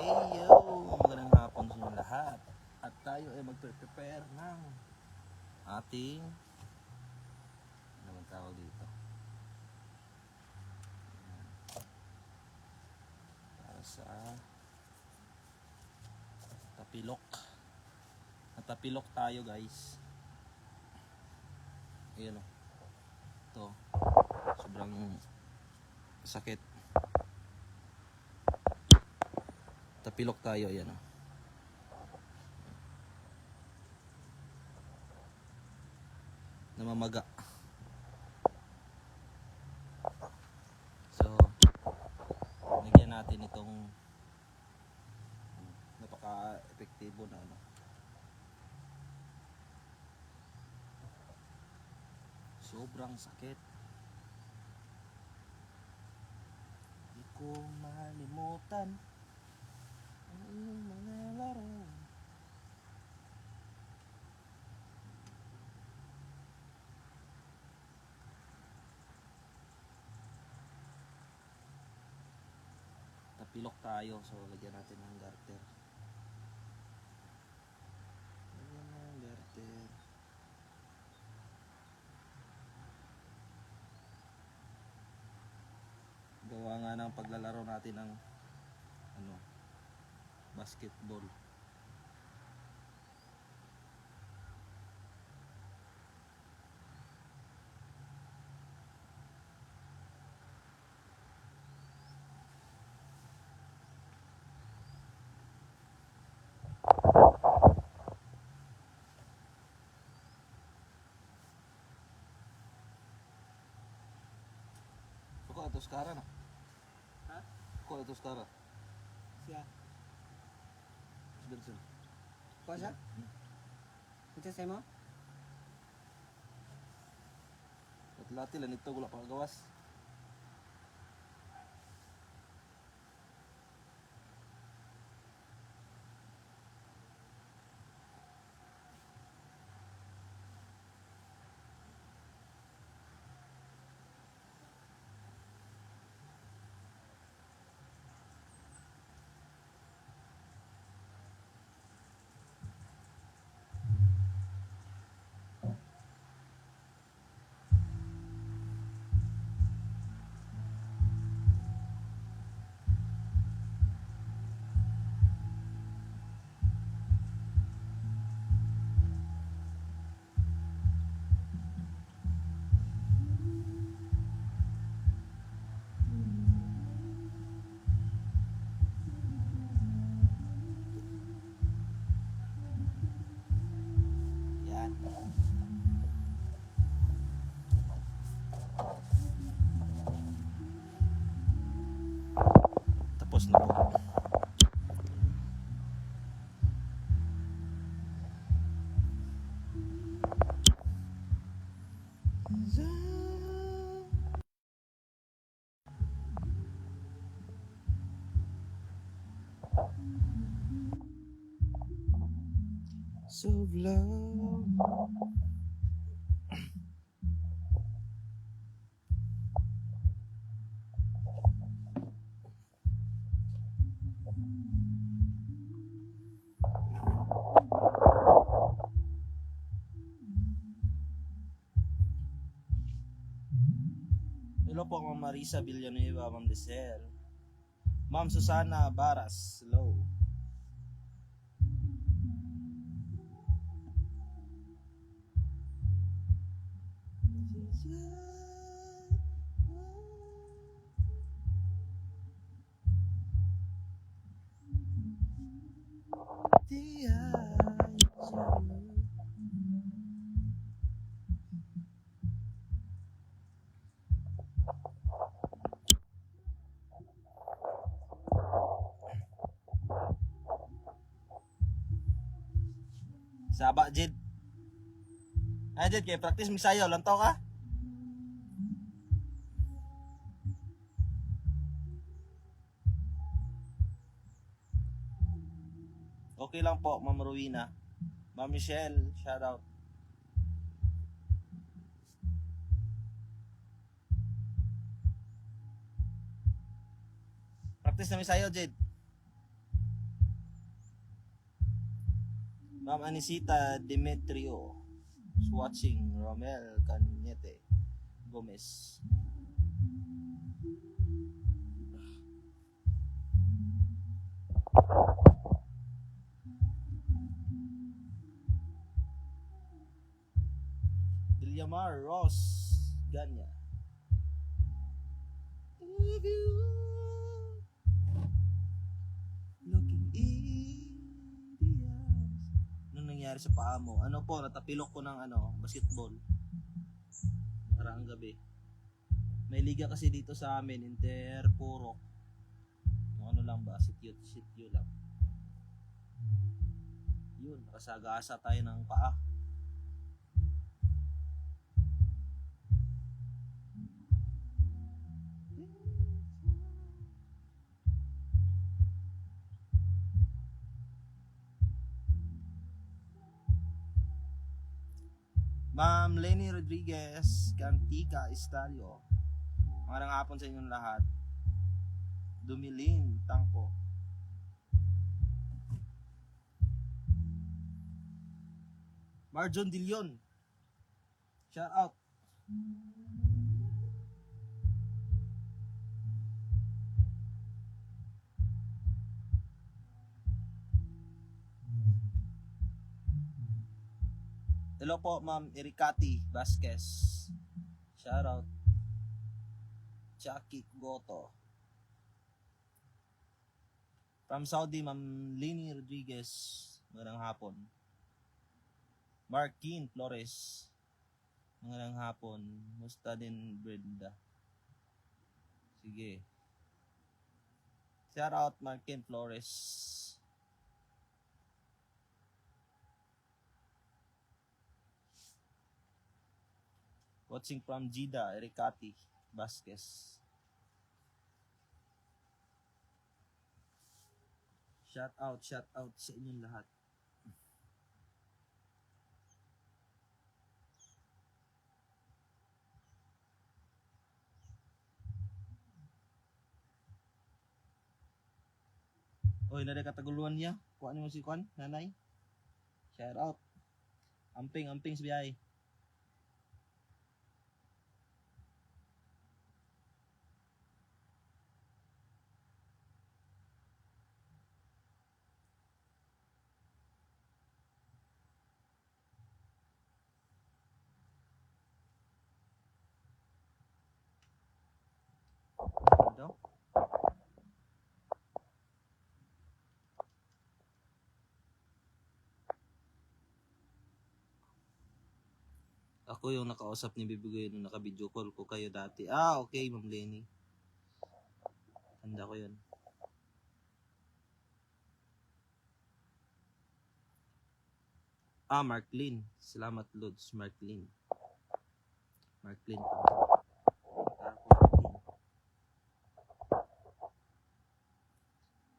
Heyo, magandang hapon sa inyo lahat. At tayo ay magpe-prepare ng ating ano naman tawag dito? Para sa tapilok. Natapilok tayo, guys. Ayan o. Ito. Sobrang sakit. Tapilok tayo, ayan o. Namamaga. So, lagyan natin itong napaka-epektibo na ano. Sobrang sakit. Hindi ko malimutan ang iyong mga laro. Tapilok tayo, so lagyan natin ng garter. Lagyan ng garter. Gawa nga ng paglalaro natin ng ano, basketball. Ako atos kara na. Ha? Ako atos kara. Siya. Benson. Kuha siya? Ito sa'yo mo? At lati lang ito wala pa gawas. Yan. Tapos na po. So love. Hello po, Ma'am Marisa Villanueva, Ma'am Desel. Ma'am Susana Baras, hello. Saba, Jid. Ay, Jid, kaya practice misayaw. Lantaw ka? Okay lang po, Ma'am Rowena. Ma'am Michelle, shout out. Practice na misayaw, Jid. Ma'am Anisita Demetrio is watching. Romel Cañete Gomez. Dilyamar Ross Ganya. If you looking in the eyes. Anong nangyari sa paa mo? Ano po, natapilok ko ng basketball. Nakaraang gabi. May liga kasi dito sa amin, Interpurok. Yung ano lang ba, sityo lang. Yun, nakasagasa tayo ng paa. Ma'am Lenny Rodriguez, Cantica Estadio. Magandang hapon sa inyong lahat. Dumilin, Tangko. Marjon Dilion. Shout out. Hello po, Ma'am Ericati Vasquez. Shout out. Chucky Goto. From Saudi, Ma'am Lini Rodriguez. Magandang hapon. Markin Flores. Magandang hapon. Musta din, Brenda? Sige. Shout out, Markin Flores. Watching from Jeddah, Ericati Vasquez. Shout out sa inyong lahat. Oy, nade kataguluan niya. Kuha niyo si Kwan, nanay. Shout out. Amping sa biyay. Ito. Ako yung nakausap ni Bibigay nung naka-video call ko kayo dati. Okay, Ma'am Lenny. Tanda ko yun. Marklin. Salamat, Lods. Marklin. Marklin.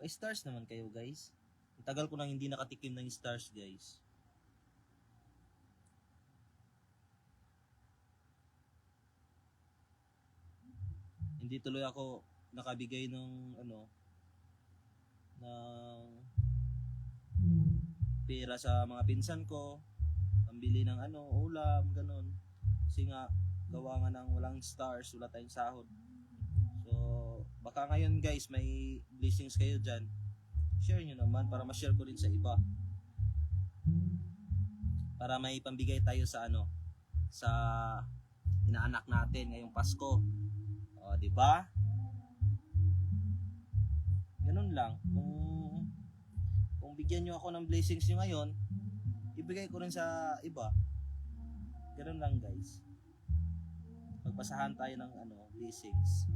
May stars naman kayo, guys. Ang tagal ko nang hindi nakatikim ng stars, guys. Hindi tuloy ako nakabigay ng ng pera sa mga pinsan ko, pambili ng ulam, ganun. Kasi nga gawa nga ng walang stars, wala tayong sahod. So baka ngayon, guys, may blessings kayo dyan, share nyo naman para ma-share ko rin sa iba, para may pambigay tayo sa sa inaanak natin ngayong Pasko. Di ba? Ganun lang. Kung bigyan nyo ako ng blessings nyo ngayon, ibigay ko rin sa iba. Ganun lang, guys. Magpasahan tayo ng blessings.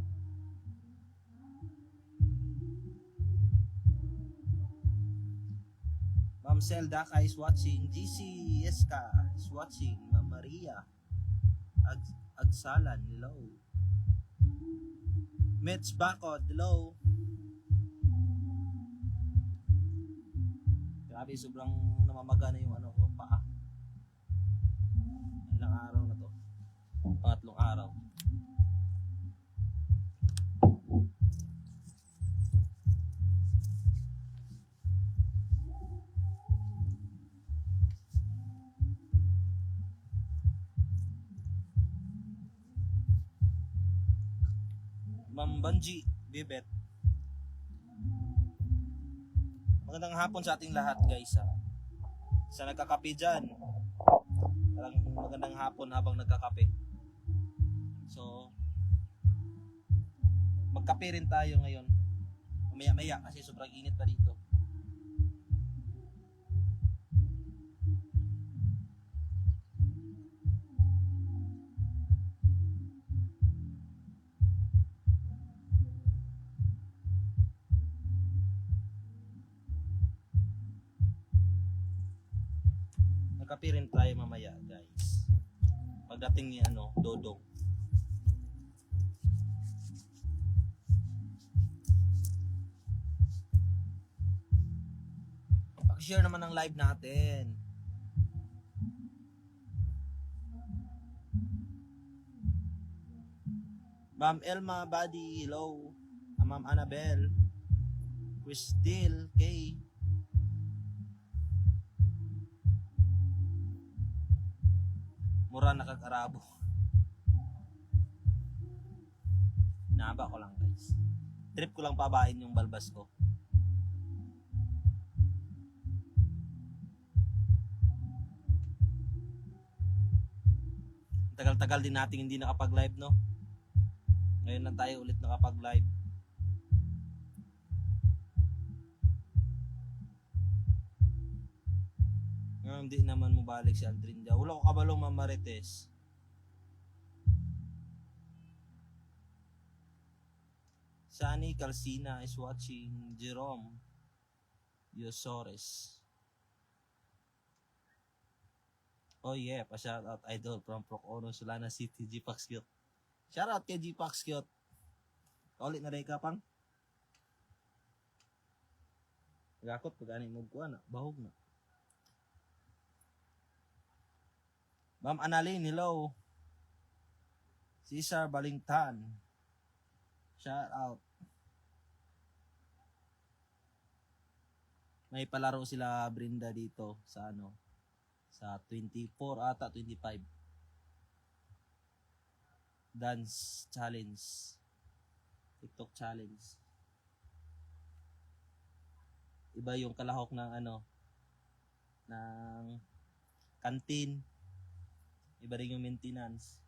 Ma'am Zelda is watching. GC Eska is watching. Ma'am Maria Agsalan, hello. Mets Bacod, hello. Grabe, sobrang namamaga na yung ko, paa. Ilang araw na to. Pangatlong araw. Ma'am Banji, Bibet. Magandang hapon sa ating lahat guys ha. Sa nagkakape dyan, magandang hapon habang nagkakape. So, magkape rin tayo ngayon. Mamaya-maya kasi sobrang init pa dito. Magkape rin tayo mamaya guys. Pagdating ni Dodong. Pag-share naman ng live natin. Ma'am Elma Badi, hello. Ma'am Annabelle, Christine, Kay. Mura nakag-arabo. Naba ko lang guys. Trip ko lang pabain yung balbas ko. Tagal-tagal din nating hindi nakapag-live, no? Ngayon lang tayo ulit nakapag-live. Ngayon hindi naman mo balik si Aldrin dyan. Wala ko kabalong Ma'am Marites. Sunny Calcina is watching. Jerome Yosores. Oh yeah, pa-shout out idol from Proc Ono, Solana City, G-Pax Cute. Shout out kay G-Pax Cute. Kaulit na rin ka pang. Gakot pag ani mo kuha na, bahog na. Ma'am Annalyn, hello. Cesar Balingtan. Shout out. May palaro sila Brinda dito sa sa 24 ata 25. Dance challenge. TikTok challenge. Iba yung kalahok ng ng canteen. Iba rin yung maintenance.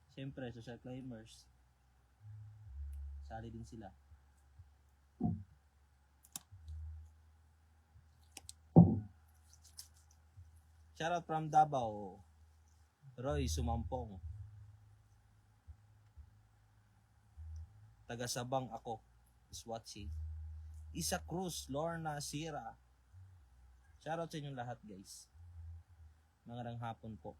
Siyempre, social climbers. Sali din sila. Shoutout from Davao. Roy Sumampong. Taga Sabang ako is watching. Isa Cruz, Lorna Sira. Shoutout sa inyong lahat guys. Magandang hapon po.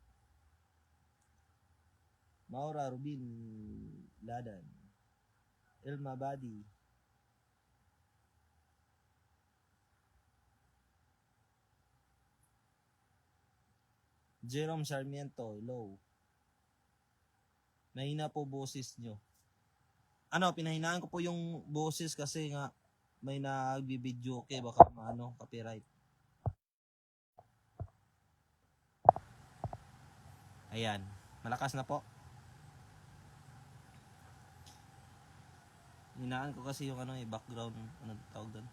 Maura Rubin Ladan. Elma Badi. Jerome Sarmiento, hello. Mahina po boses nyo. Pinahinaan ko po yung boses kasi nga may nagbibideo okay, baka copyright. Ayan, malakas na po. Hinaan ko kasi yung background, tawag doon.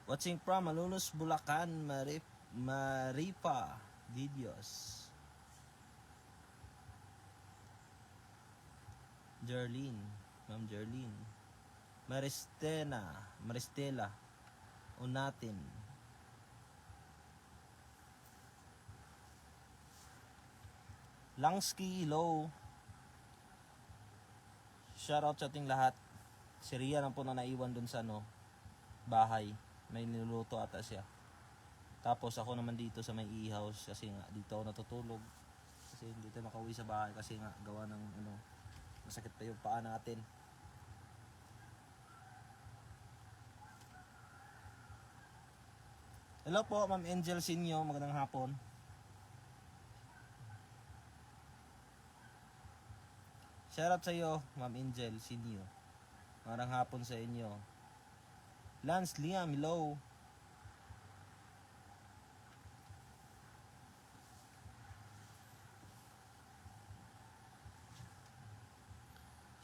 Watching from Malolos, Bulacan, Maripa videos. Jerlyn, Ma'am Jerlyn. Maristela, Unatin. Langsky, hello. Shoutout sa ating lahat. Si Rian ang po na naiwan dun sa bahay. May niluluto ata siya. Tapos ako naman dito sa may e-house kasi nga dito ako natutulog. Kasi hindi tayo makauwi sa bahay kasi nga gawa ng masakit pa yung paa natin. Hello po, Ma'am Angel Sinyo, magandang hapon. Shoutout sa iyo, Ma'am Angel Sinyo. Magandang hapon sa inyo. Lance Liam, hello.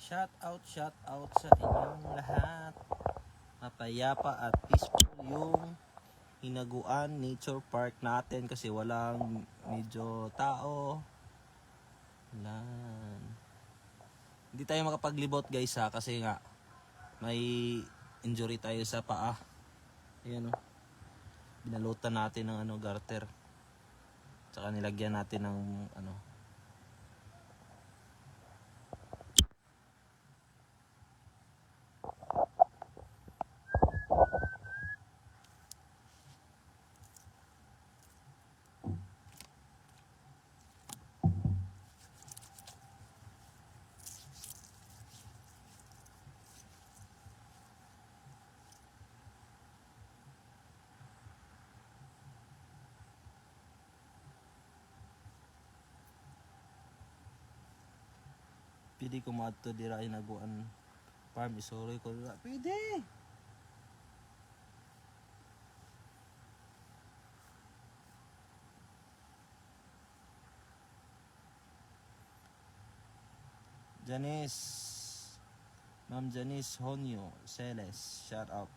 Shout out sa inyong lahat. Mapayapa at peaceful yung Hinaguan Nature Park natin kasi walang medyo tao. Lan. Hindi tayo makapaglibot guys ha kasi nga may injury tayo sa paa. Ayan o. Binalutan natin ng garter. Tsaka nilagyan natin ng pwede ko maadto dira Hinaguan farm isoroy ko dira. Pwede. Ma'am Janice Honyo Celes, shout out.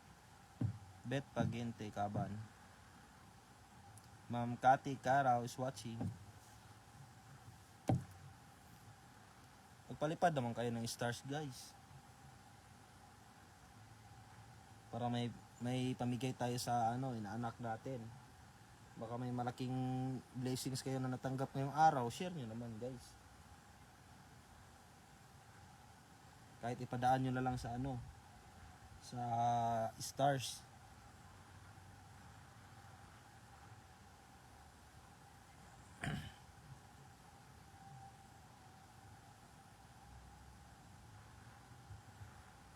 Bet Pagente Kaban. Ma'am Cathy Carao is watching. Magpalipad naman kayo ng stars guys. Para may pamigay tayo sa inaanak natin. Baka may malaking blessings kayo na natanggap ngayong araw, share nyo naman guys. Kahit ipadaan nyo na lang sa sa stars.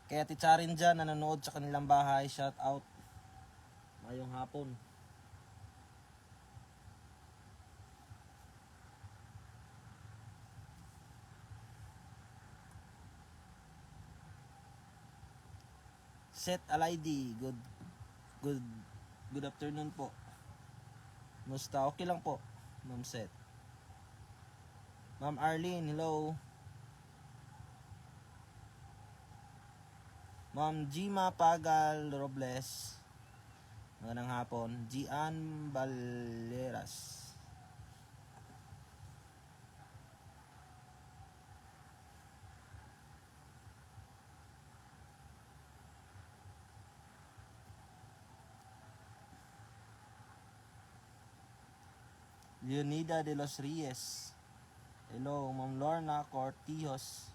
Kaya Ticharin dyan na nanonood sa kanilang bahay, shout out. Mayong hapon. Set Alaidi, good afternoon po. Musta? Okay lang po, Ma'am Set. Ma'am Arlene, hello. Ma'am Gima Pagal Robles, magandang hapon. Gian Baleras. Leonida de los Reyes. Hello, Ma'am Lorna Cortijos.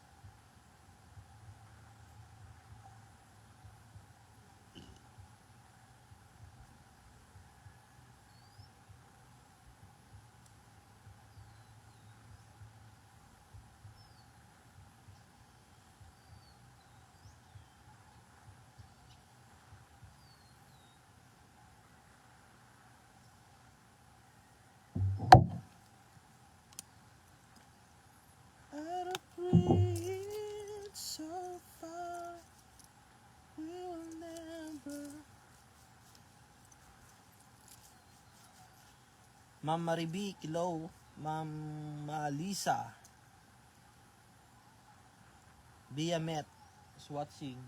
Out of reach, so far, we will never. Ma'am Maribi, hello. Ma'am Malisa. Biamet is watching.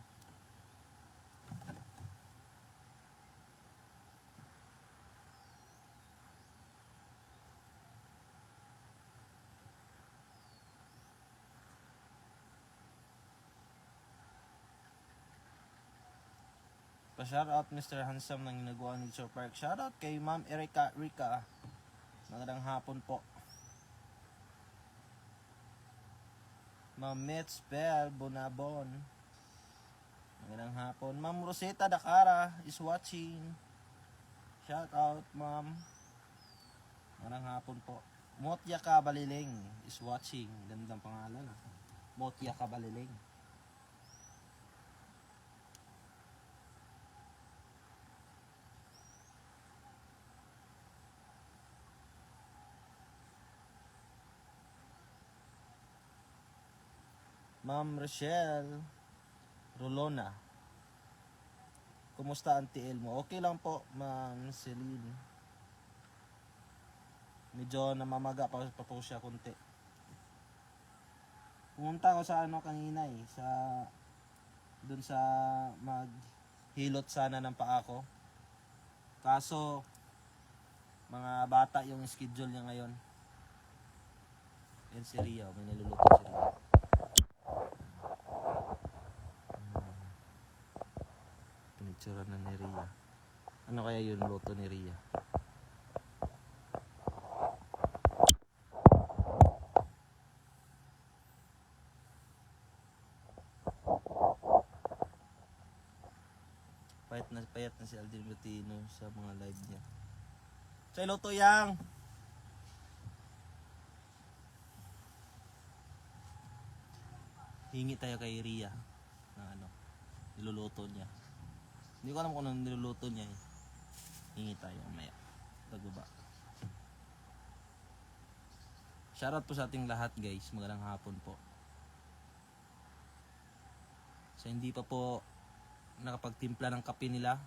Pa-shoutout Mr. Handsome ng Hinaguan Nature Park. Shoutout kay Ma'am Erika Rica. Magandang hapon po. Ma'am Mitz Bell Bonabon. Magandang hapon. Ma'am Rosetta Dakara is watching. Shoutout Ma'am. Magandang hapon po. Motya Kabaliling is watching. Gandang pangalan ah. Motya Kabaliling. Ma'am Rochelle Rolona. Kumusta Auntie Elmo? Okay lang po, Ma'am Celine. Medyo namamaga pa po siya konti. Pumunta ako sa ano kanina eh, sa dun sa maghilot sana ng paa ko. Kaso mga bata yung schedule niya ngayon. Yan si Ria, may niluluto si Ria. Pinitsura na ni Ria. Ano kaya yung luto ni Ria? Payat na si Aldin Lutino sa mga live niya. Sa luto yang! Hingi tayo kay Ria na ano, niluluto niya. Hindi ko alam kung ano niluluto niya eh. Hingi tayo mamaya. Taguba. Shoutout po sa ating lahat guys. Magandang hapon po. Sa hindi pa po nakapagtimpla ng kape nila,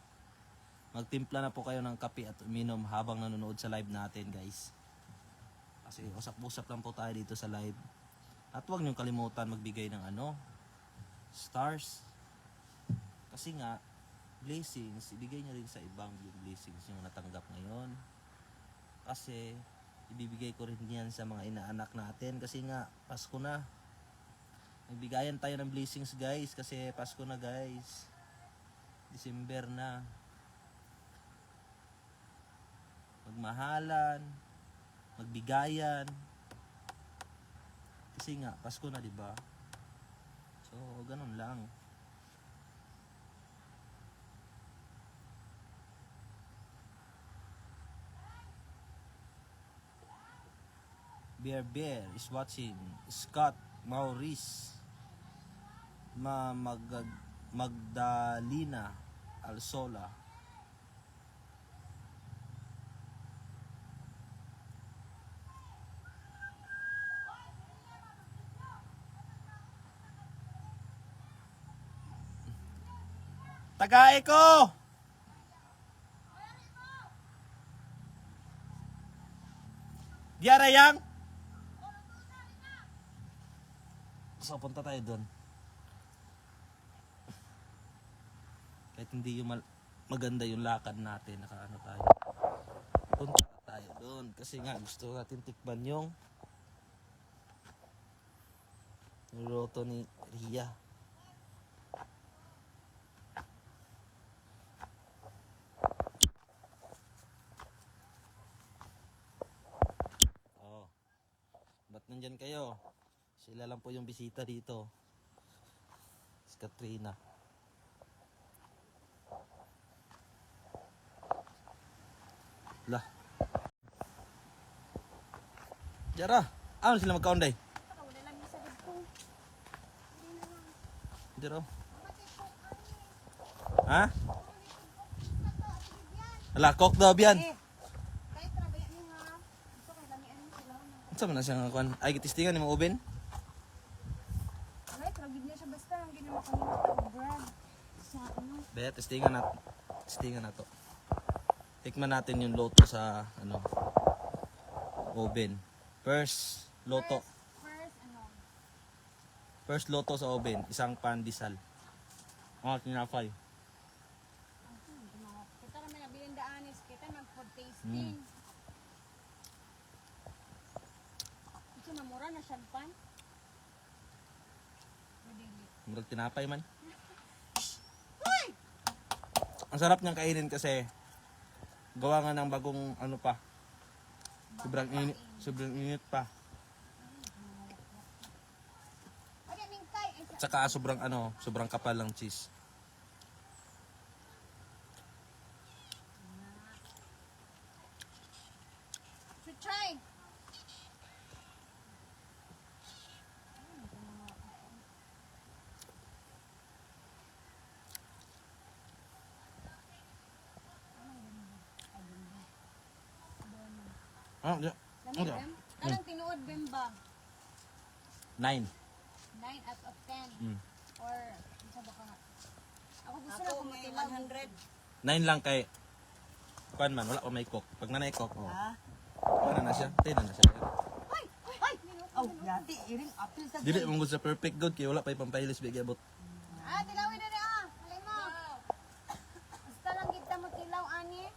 magtimpla na po kayo ng kape at uminom habang nanonood sa live natin guys. Kasi usap-usap lang po tayo dito sa live. At huwag niyong kalimutan magbigay ng ano, stars. Kasi nga, blessings, ibigay niyo rin sa ibang yung blessings yung natanggap ngayon. Kasi, ibibigay ko rin yan sa mga inaanak natin. Kasi nga, Pasko na. Nagbigayan tayo ng blessings guys. Kasi Pasko na guys. December na. Magmahalan. Magbigayan. Kasi nga, Pasko na, diba? So, ganun lang. Bear is watching. Scott Maurice Magdalena Alsola. Tagay ko! Diara yang? So, punta tayo doon. Kahit hindi yung maganda yung lakad natin, nakaano tayo. Punta tayo doon. Kasi nga, gusto natin tikman yung niluto ni Ria. Oh. Ba't nandyan kayo? Sila lang po yung bisita dito. Si Katrina. Lah. Jara, ano sila magkaunday? Jara. Ha? Ala, kok daw biyan. Ano man na siya nga kuhan? Ay, gitistingan ni mga uben? Be, testingan na to. Tikman natin yung loto sa ano oven. First loto. First loto sa oven, isang pandesal. Oh, tinapay. Kita naman nabilin daanis, kita mag-food tasting. Ito na mura na champagne. Murag tinapay man. Ang sarap niyang kainin kasi gawa nga ng bagong ano pa. Sobrang init pa. Tsaka sobrang kapal ng cheese. So try. Ah, yeah. Lamig, Bem? Anong tinuod, Bemba? 9. 9 out of 10. Or, isa ba ka nga? Ako gusto na kung may matilaw. 100. 9 lang kay kuan man, wala pa may cook. Pag nanay cook, oh. Wala na siya. Tina na siya. Ay! Ay! Oh, Yati, iring apil sa Dili mong sa perfect good kay wala pa pampahilis bigay abot. Tilawin na Alay mo. Basta lang kita mo tilaw, ani.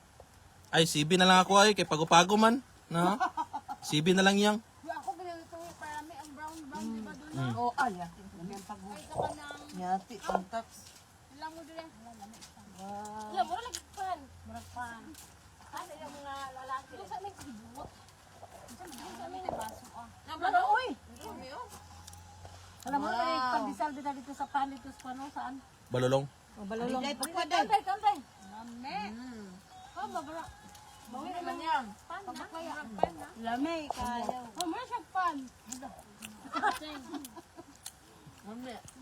Ay, CB na lang ako ay kay pago-pago man. Na? CB na lang yang. Di ako pinalito para may ang brown, di ba doon na? Oh, ay, yati. Lami ang pag Ay, ka ng... Yati, ang tax. Ilang mo doon lamig pa. Wow. Ilang mo lagi pan. Murag pan. Ano yung mga lalaki? Ito sa may kibot. Ito sa may baso, Ano, uy! Alam mo, pag-disal dito sa pan, dito sa pano, saan? Balulong. O, balulong. Ay, pagpaday. Kantay. Mame. Oh, babara. Bawi naman yan. Pan na. Murag pan na. Lami, kaya. Oh, mara siya pan.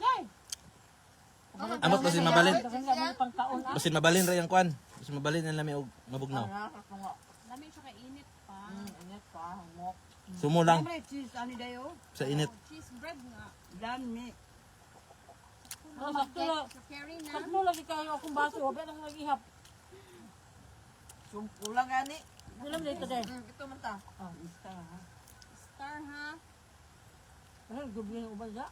Gay! Amot basin mabalin. Dagan nga mo pang kaon, ah. Basin mabalin ra yang kwan. Basin mabalin ang lami og mabugnaw. Lamig siya kay init pa. Sumo lang Lami, cheese, ano dayo? sa init. Cheese bread nga. Lami. Oh, sakto lang. Sa carry na. Sakto lagi kayo akong baso. Huwag lang nag-ihap. Sumpulang gani. Alam dito din. Ito man ta. Oh, isa ha. Star ha. Ano, gubli ng uban siya?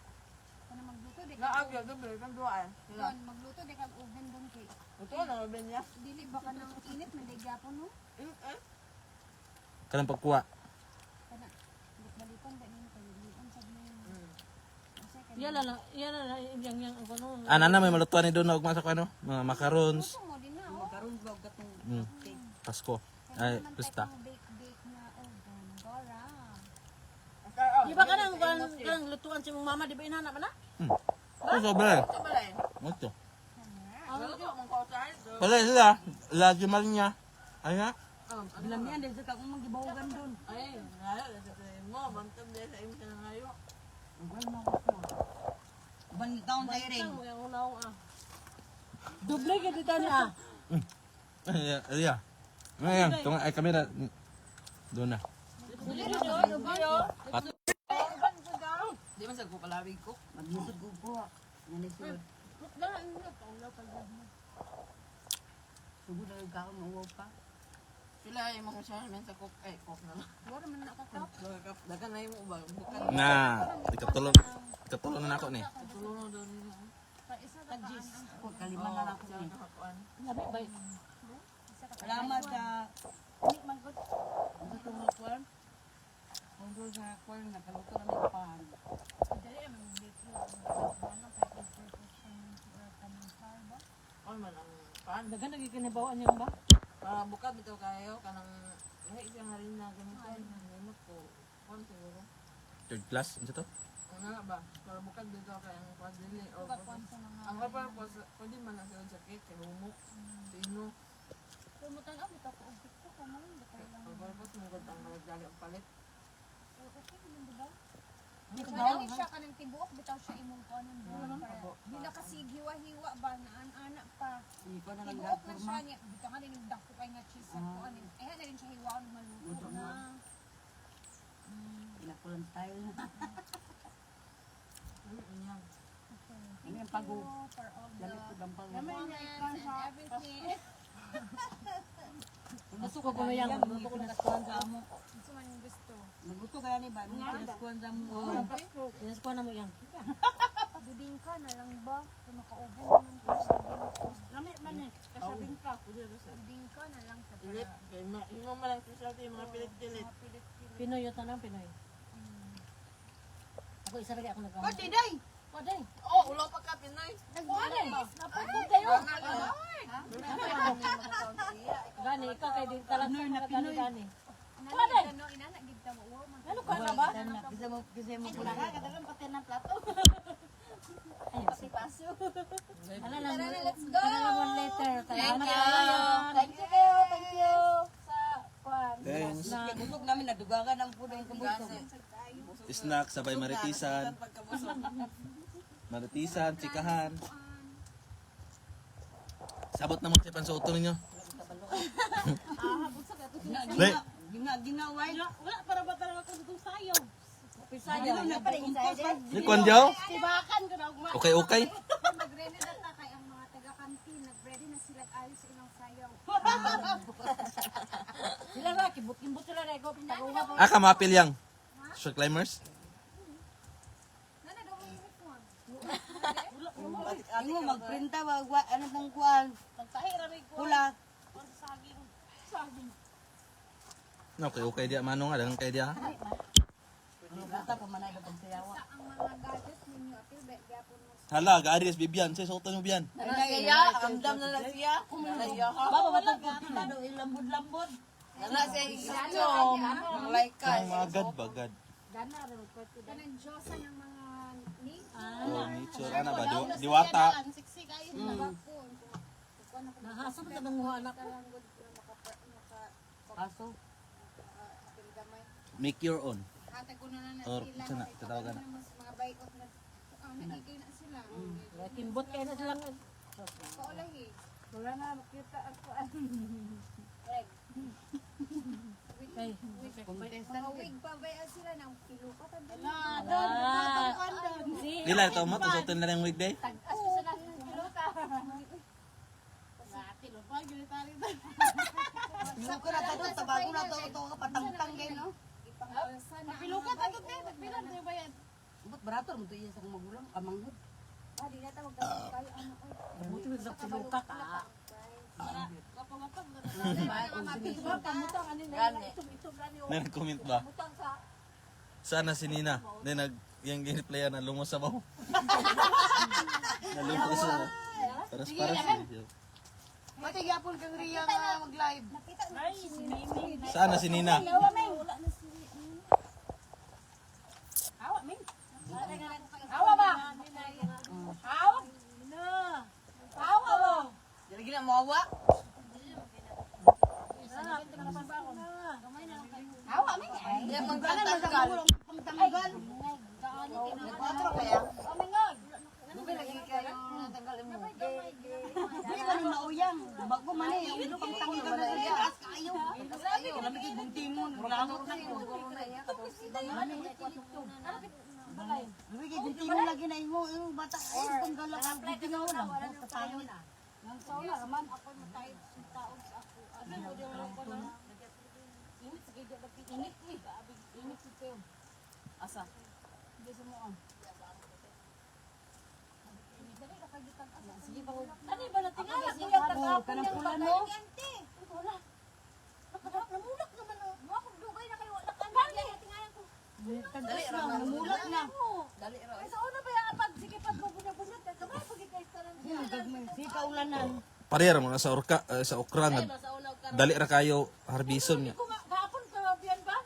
Kung magluto, di ka. Naagyo, doble, kang duaan. Doon, magluto, di ka oven doon kay. Ito, nalabin niya. Dili ba ka ng init, manday gapon no? Kanang pagkuha. Kana, balikan ba nino kayo? Lian sa mo yun. Kasi kaya. Yan na, yang ako no. Ana may malutuan ni doon og masak ano, mga macarons. Gusto mo din na, oh. Karoon ba gatong Mm. Pasko. Ay, pista. Bake na, oh, Dora. Di ba ka nang lutuan si mong mama, di ba inhanap na? Oh, sobra. balay. Ito. Wala ko mong kausahan. Pala sila, lagi mal niya. Ay nga. Lami yan, dahil sa kakong magibawagan doon. Ay, ngayon, mo, bantag dahil sa imo siya na ngayon. Wala mo ako. Bantaon tayo rin. Ang mga unaw, ah. Duble ka dito niya. Ay, Alia. Ngayon, tunga ay kamera. Doon na. Pat. Di man sa ko palawig ko. Maglusod ko po. Yan ay sugod. Sugod na yung kakong mauwaw pa. Sila ay mga siya naman sa cook. Ay, cook na lang. Wala man nakakap. Dagan na yung ubang. Bukan. Na, ikatulong. Ikatulong na ako ni. Tulungan doon nila. Pa isa ka kaan. Huwag kalima na lang ko ni. Labi ba? Salamat sa... Hindi magod. Ang itong hakwan. Ang doon sa hakwan, nakaluto na may pan. Dali naman bake yun. Ano kay preparation kanang far ba? Ano man ang pan? Dagan nagkikinibawan niya ba? Para bukad bitaw kayo, kanang... Ay, isang harin na ganito. Ano po? Ano siguro? Third class, ano to? Ano nga ba? Para bukad bitaw kayo ang kwadili. O Pagkuhan sa mga... ang kapal po, pwede man lang sila sa cake, kay humok, sino. Pumutan ako, bitaw ko. Gusto ko mo. Bitaw lang. Ang kapal po, sumugod ang nagdali ang palit. Okay, naman diba? Madali siya ka ng tibuok, bitaw siya imong ko ng doon. Di na kasi hiwa-hiwa ba, naan-ana pa. Hindi ko na lang Tibuok na gagawin. siya niya. Bitaw nga din dako kay nga cheese sa ko. Eh, na rin siya hiwa ng maluto na. Pinakulan tayo. Ano yan? Thank yung pago. you for all the Galit ko dampal na. comments and everything. Gusto ko pa yan. Gusto ko nakaskuhan sa amo. Gusto man yung gusto. Nagusto kaya ni ba? Mga pinaskuhan sa mo. Pinaskuhan na mo yan. Buding ka na lang ba? Kung makaubo naman ko sa gintos. Lami man eh. Kasabing ka. Buding ka na lang sa Pilit. Yung mga malang specialty, yung mga pilit-pilit. mga pilit-pilit. Pinoy yun tanang Pinoy. Ako isa lagi ako nag-amo. Pati day! Paday. Oh, ulo pa ka, Pinoy. Paday. Napagod kayo. Gani, ikaw kay din talang sa mga gani. Paday! Ano, inanagid ka mo. Wow, man. Ano ka na ba? Kasi mo pula. Kadalang pati ng plato. Ayun. Paso. Ano lang. Tara na, let's go! Tara lang one letter. Salamat you. kayo. Thank you. Thank you. Sa kwan. Thanks. Busog namin, nadugagan ang puno yung kabusog. Snack, sabay maritisan. Maritisan, chikahan. Sabot na mo sa pansuoto ninyo. Le, Ginaway. Wala para ba talaga ako dito sayo. Pisaya. ni Kwanjo? Tibakan ko na ugma. Okay, okay. Nag-ready na ta kay ang mga taga-kantin. Nag-ready na sila ayos sa ilang sayaw. Sila na, kibot-kibot sila na. Ikaw, pinakuha ko. Ah, kamapil yang. Short climbers? Imo magprinta wag ano tang kuan. Pula. Okay dia manong nga dagang kay dia. Bata pa manay pag sayawa. Sa ang mga gadget ninyo, apil, gyapon mo. Hala, gaadis Bibian, say sultan mo biyan. Naya, amdam na lang siya. Naya ha. Baba matag kita do ilambod-lambod. Ana siya isyong. Ang like ka. Ang mga gad. Kanang Diyosa ng mga ni. Oh, nature ana ba diwata. Siksi kayo na bakon. Kung ako Nahasa mo sa mga anak ko. Aso. gamay. Make your own. Hatag ko na na Or sila. sana tatawagan na. Mas mga bayot na nagigay na sila. Kimbot kayo na silang. Kaulahi. Wala na makita ako. Mga wig pa ba sila ng kilo pa tanda. Dila ito mo tusutin na lang wig day. Piluka na to, tabago na to, ito ka patangtang kayo, no? Piluka tato te, nagbilang tayo ba yan? Ba't barato mo to iya sa kong magulang, kamanghod. Di na tawag kayo ano ko. Buti mo sa piluka ka. May nag-comment ba? Sana si Nina. Yung ginreplyan na lumos sa baho. Nalumos sa paras. Mati gyapon kang Ria nga mag-live. Sana si Nina. Dili gina mawa. Dia magtanggal. Pangtanggal. Nagpatro kaya? Mungkin lagi kayo natanggal mo. Hindi ka nang nauyang. Bago man eh. Yung pangtanggal na rin. Taas kayo. Alam mo bunti mo. Naglalaro na yun. Lagi bunti mo lagi na imo. Yung bata. Ay, panggalak ang bunti mo lang. Sa pangin. Nang sauna raman ako matay sa taon sa ako. Ano mo di lang ko na. Init sa gid ba init ni. Init si Teo. Asa? Di sa mo ang. Sige ba? Ano ba natin nga? Kuya tagapon Kanang yung pula bagay. no? Wala. Namulak naman o. Mo akong dugay na kayo wala ka na. Tingalan ko. Dali ra namulak na. Dali ra. Sa una ba yung apag? Sige pa ko bunyag-bunyag. Kamay pagkikay sa lang siya. Si kaulanan. Pareha mga sa okra nga. Sa una ka. Dali ra kayo harbison nga. Kahapon ka biyan ba?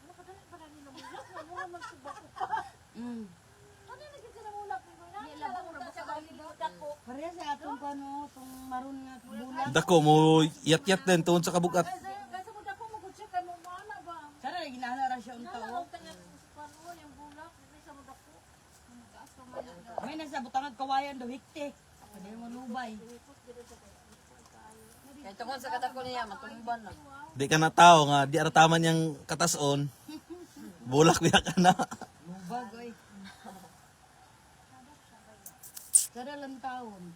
Ano ka dali pa na namulak? Namulak magsubak ko pa. Ano na kita namulak? Labang na sa balibot ako. Pareha sa atong kano, tong maroon nga bulan. Dako mo yat-yat din tuon sa kabugat. Kasi mo dako mo kutsi kay mo mana ba? Sana lagi nahala ra siya unta o. Tanya sa panuon yung bulak. Sa mo dako. May nasa butangag kawayan do hikte. Pwede mo lubay. Kaya tungkol sa katak ko niya, matumban na. Di ka na tao nga di ara taman yang katason. Bulak biya ka na. Lubag oy. Sada lang taon.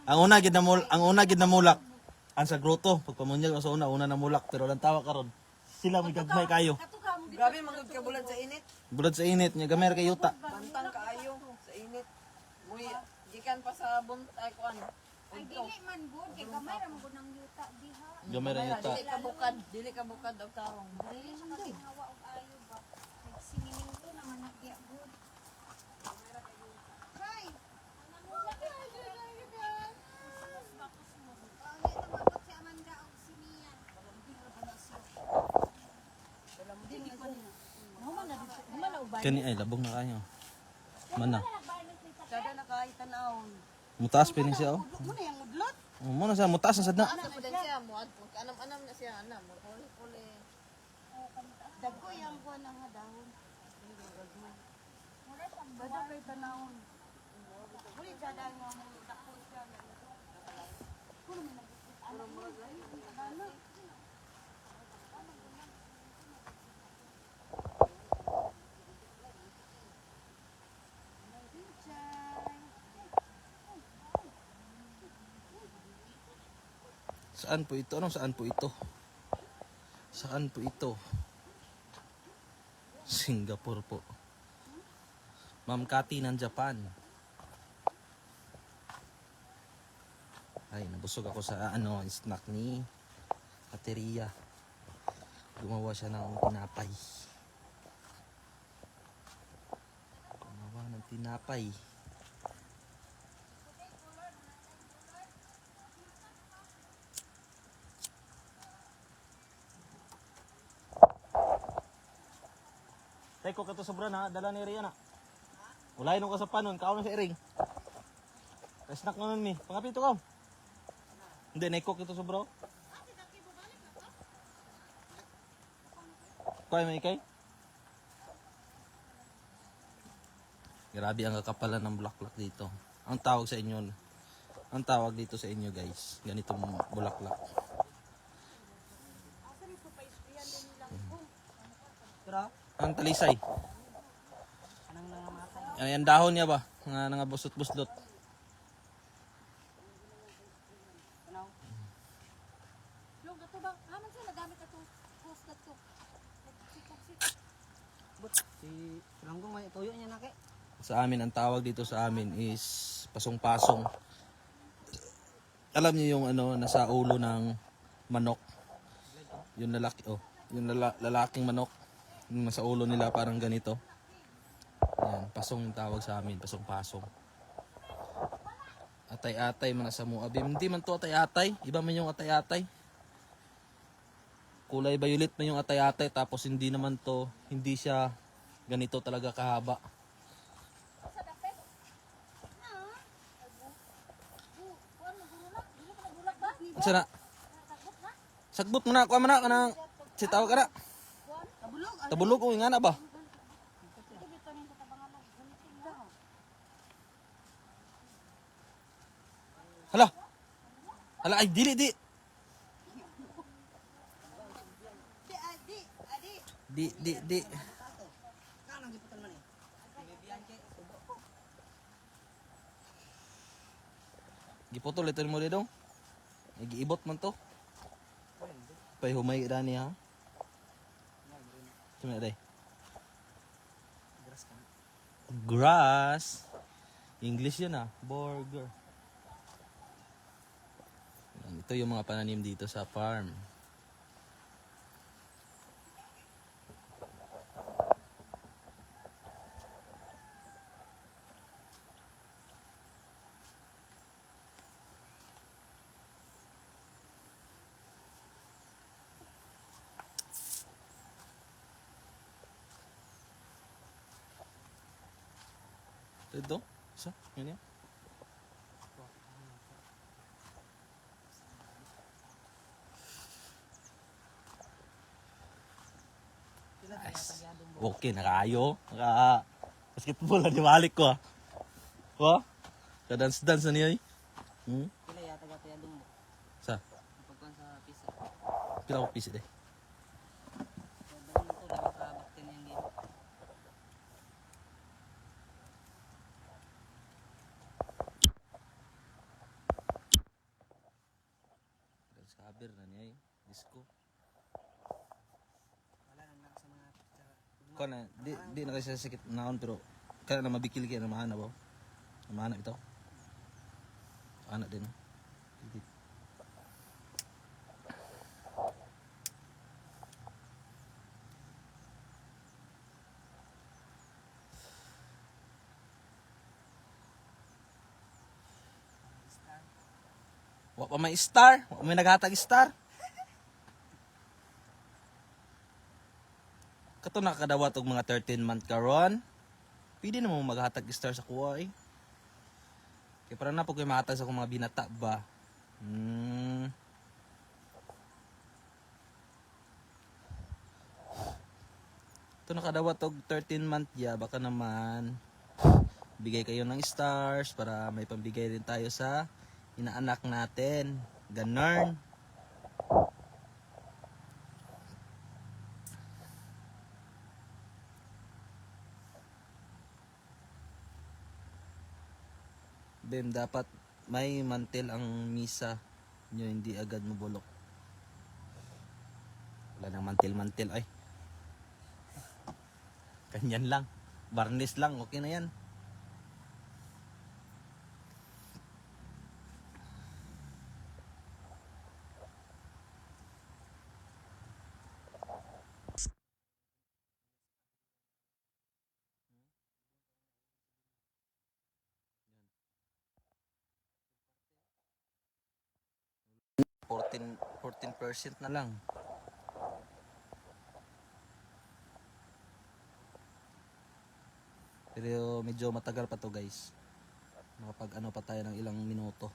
Ang una gid namulak ang sa grotto pagpamunyag sa una namulak pero lang tawa karon. Sila may gagmay kayo. Grabe mangod ka bulan sa init. Bulad sa init nya gamay ra kay yuta. Bantang kaayo sa init. Muy gikan pa sa ay kuan. Ay dili man good kay gamay ra man gud ng yuta diha. Gamay ra yuta. Dili ka bukad og tarong. Dili siya kasi nawa og ayo ba. Kay siniling ko naman nagya good. Try. Kani ay labong na kayo. Mana? Sada na kay tan-awon. Mutaas pa rin siya oh. Mo na yang udlot. Mo na sa mutaas na sad na. Ana po din siya mo anam-anam na siya ana mo puli. Dagko yang kuan ang dahon. Bada kay tan-awon. Muli sada nga mo dako siya. Saan po ito? Anong saan po ito? Saan po ito? Singapore po. Ma'am Cathy ng Japan. Ay, nabusog ako sa snack ni Kateria. Gumawa siya ng tinapay. Gumawa ng tinapay. Teko ka to sobra na, dala ni Rian na. Ulay nung ka sa panon, kaon sa iring. Snack naman mi, pangapito ka. Hindi, naikok ito sobra. Kaya may kay? Grabe ang kakapalan ng bulaklak dito. Ang tawag sa inyo, ang tawag dito sa inyo guys, ganitong bulaklak. Ang talisay. Ang dahon niya ba? Nga busot-buslot. Yung gato ba? Aman siya nagamit ato. Post na to. Si Langgong may tuyo niya naki. Sa amin, ang tawag dito sa amin is pasong-pasong. Alam niyo yung nasa ulo ng manok. Yung lalaki, yung lalaking manok. Yung nasa ulo nila parang ganito. Yan, pasong yung tawag sa amin, pasong-pasong. Atay-atay man sa mo. Abi, hindi man to atay-atay. Iba man yung atay-atay. Kulay violet man yung atay-atay. Tapos hindi naman to, hindi siya ganito talaga kahaba. Asa na? Sagbot mo na ako man na kanang si tawag ka na. Tabulog ko nga na ba? Hala. Hala ay dili di. Di. Gipotol ito mo dito. Nagiibot man to. Pay humay rani ha. Tuma day. Grass. English yun ah. Burger. Ito yung mga pananim dito sa farm. Ito? Isa? Yan yan? Okay, nakaayo. Basketball na dimalik ko ah. Wa? Kadance-dance na niya eh. Kila yata gato ya dumbo. Sa? Pagkuan sa pisa. Pila ko pisit eh. So dali to dapat sa baktin yang dito. Saber na niya eh. Disco. Wala nang naka sa mga picture. Ko na, di na kasi sakit naon pero kaya na mabikil kaya na maana ba? Maana ito. Anak din. Wa pa may star, wa may naghatag star. Kato nakadawat og mga 13-month karon. Pwede na mo maghatag star sa kuha eh. Kaya parang na po kayo mahatag sa akong mga binata ba. Ito nakadawat og 13-month ya. Baka naman bigay kayo ng stars para may pambigay din tayo sa inaanak natin. Ganun. Bem, dapat may mantel ang misa nyo, hindi agad mabulok. Wala nang mantel-mantel ay. Kanyan lang. Varnish lang, okay na yan. Fourteen 14% na lang. Pero medyo matagal pa to guys. Makapag ano pa tayo ng ilang minuto.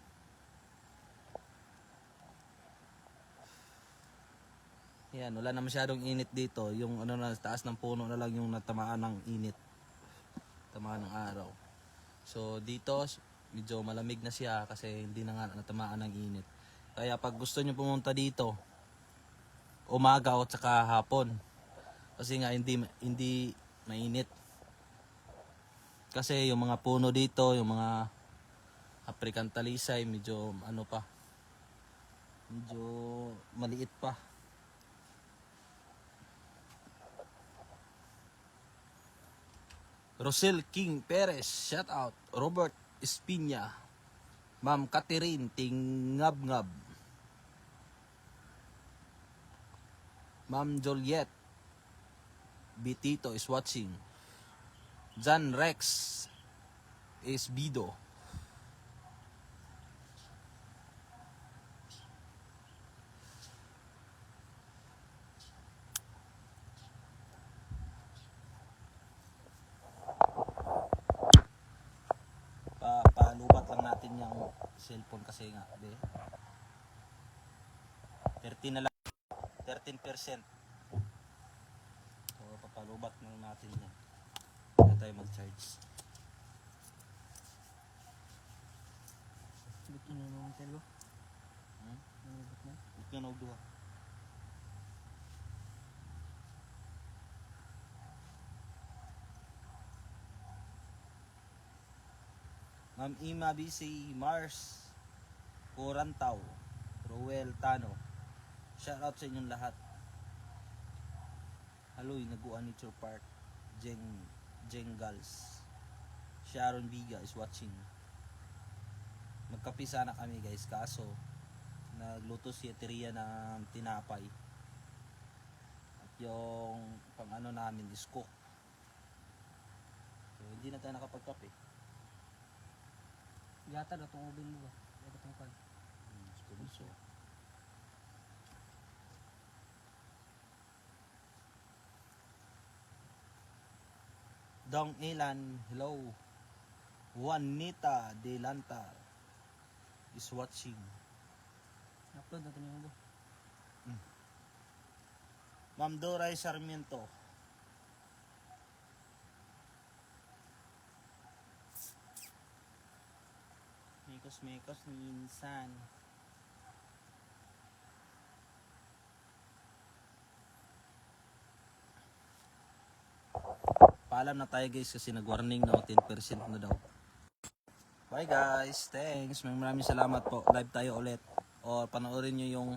Yan, wala na masyadong init dito. Yung ano na taas ng puno na lang yung natamaan ng init. Tamaan ng araw. So dito medyo malamig na siya kasi hindi na nga natamaan ng init. Kaya pag gusto niyo pumunta dito, umaga o tsaka hapon. Kasi nga hindi mainit. Kasi yung mga puno dito, yung mga African talisay, medyo ano pa, medyo maliit pa. Rosel King Perez, shout out. Robert Espina, Ma'am Catherine Tingabngab, Ma'am Joliet Bitito is watching. John Rex is Bido. Palubat lang natin yung cellphone kasi nga, be. 13 na lang, 13%. So papalubat lang natin yan. Hindi tayo mag-charge. Ba't inunong talo? Huwag ka na duha. Ma'am Ima BC Mars Corantaw, Roel Tano, shout out sa inyong lahat. Haloy Naguan Nature Park, Jengals, Sharon Biga is watching. Magkape sana kami guys, kaso nagluto si Eteria ng tinapay at yung pang ano namin is cook, so hindi na tayo nakapagkape. Yata daw itong ubin mo ba? Yata itong kan. So, Dong Ilan, hello. Juanita De Lantar is watching. Upload natin yung ba? Ma'am Doray Sarmiento. Mekos minsan. Paalam na tayo guys kasi nag-warning na 10% na daw. Bye guys, thanks. Maraming salamat po. Live tayo ulit. O panoorin nyo yung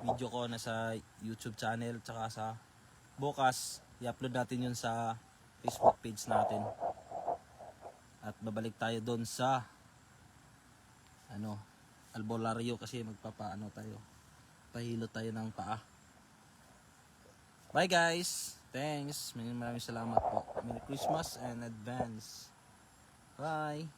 video ko na sa YouTube channel tsaka sa bukas i-upload natin yun sa Facebook page natin. At babalik tayo doon sa albularyo kasi magpapaano tayo. Pahilo tayo ng paa. Bye guys. Thanks. Maraming salamat po. Merry Christmas and advance. Bye.